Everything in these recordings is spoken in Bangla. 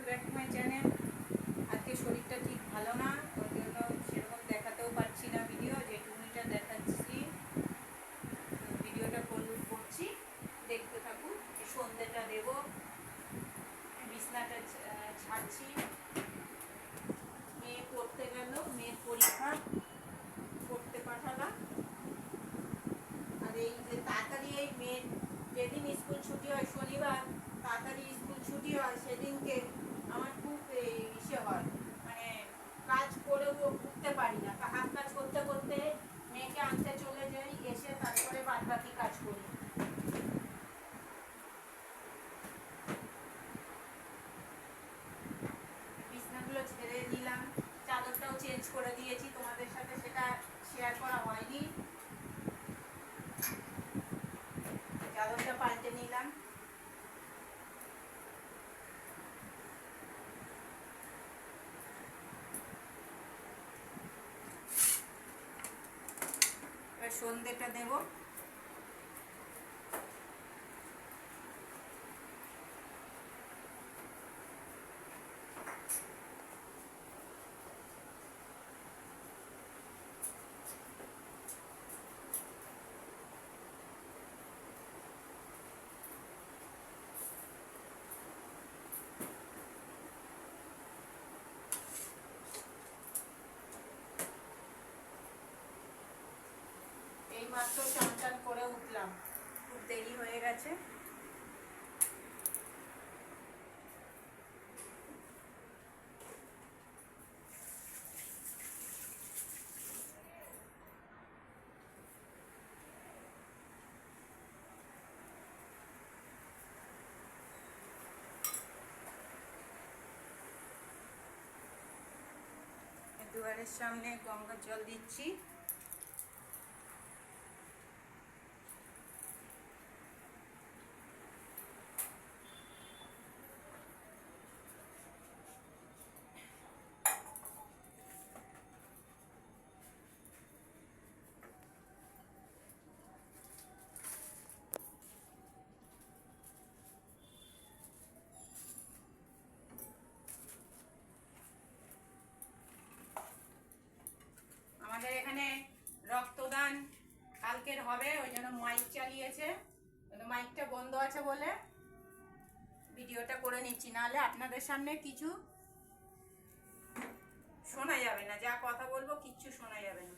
Back to my channel. আজকে শরীরটা ঠিক ভালো না, ওই জন্য সেরকম দেখাতেও পারছি না ভিডিও, যেটুকুনিটা দেখাচ্ছি ভিডিওটা করছি, দেখতে থাকুন। সন্ধ্যেটা দেবো, বিছনাটা ছাড়ছি। মেয়ে পড়তে গেল, মেয়ের পরীক্ষা, পড়তে পাঠালাম। আর এই যে তাড়াতাড়ি এই মেয়ের যেদিন স্কুল ছুটি হয়, শনিবার তাড়াতাড়ি স্কুল ছুটি হয়, সেদিনকে আমার খুব ইসে হয়, মানে কাজ করেও উঠতে পারি না। হাত কাজ করতে করতে মেয়েকে আনতে চলে যাই, এসে তারপরে বাদ বাকি কাজ করি। বিছনাগুলো ছেড়ে দিলাম, চাদরটাও চেঞ্জ করে দিয়েছি, তোমাদের সাথে সেটা শেয়ার করা হয়নি। চাদরটা পাল্টে নিলাম। এবার সন্ধ্যেটা দেবো। এই মাত্র চান টান করে উঠলাম, খুব দেরি হয়ে গেছে। দুয়ারের সামনে গঙ্গার জল দিচ্ছি। আমাদের এখানে রক্তদান কালকের হবে, ওই জন্য মাইক চালিয়েছে, মাইকটা বন্ধ আছে বলে ভিডিওটা করে নিচ্ছি, নাহলে আপনাদের সামনে কিছু শোনা যাবে না, যা কথা বলবো কিচ্ছু শোনা যাবে না।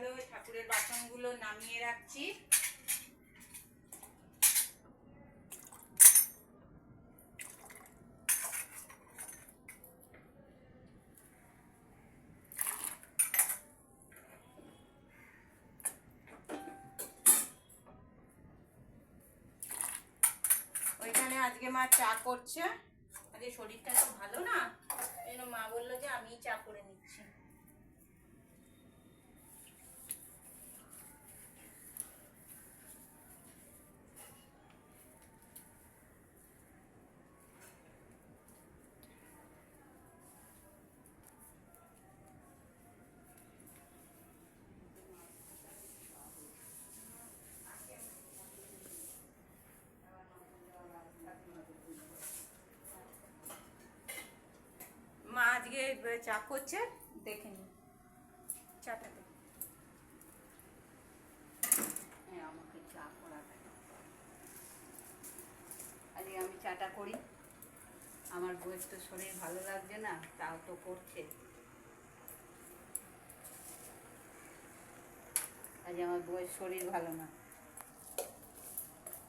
গেল, ঠাকুরের বাসনগুলো নামিয়ে রাখছি। ওইখানে আজকে মা চা করছে, আজকে শরীরটা তো ভালো না, এই জন্য মা বললো যে আমিই চা করে নিচ্ছি। মা আজকে চা করছে, দেখে নি চাটা। হ্যাঁ, আমাকে চা করাটা আজকে আমি চাটা করি। আমার বউয়ের তো শরীর ভালো লাগছে না, তাও তো করছে। আজ আমার বউয়ের শরীর ভালো না,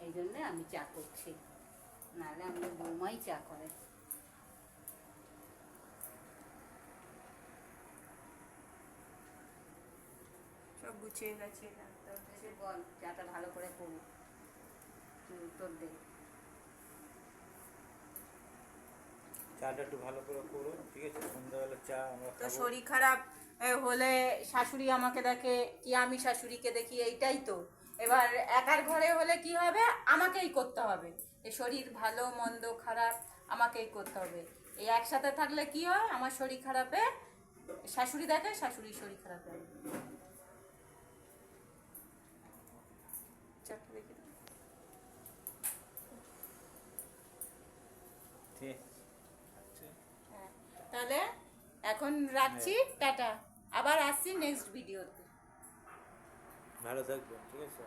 এই জন্যে আমি চা করছি, নাহলে আমাদের বৌমাই চা করে। সব গুছিয়ে গেছে, বল, চাটা ভালো করে করবো, তুই উত্তর দে। চাটা একটু ভালো করে করো, ঠিক আছে? সন্ধ্যাবেলা চা আমরা তো খাবো। শরীর খারাপ হলে শাশুড়ি আমাকে দেখে কি আমি শাশুড়িকে দেখি, এইটাই তো। এবার একার ঘরে হলে কি হবে, আমাকেই করতে হবে। এই শরীর ভালো মন্দ খারাপ আমাকেই করতে হবে। এই একসাথে থাকলে কি হয়, আমার শরীর খারাপে শাশুড়ি দেখে, শাশুড়ির শরীর খারাপে আমি। চারটে দেখে দাও। ঠিক আছে। হ্যাঁ, তাহলে এখন রাখছি, টাটা। আবার আসছি নেক্সট ভিডিওতে। ভালো থাকবেন, ঠিক আছে?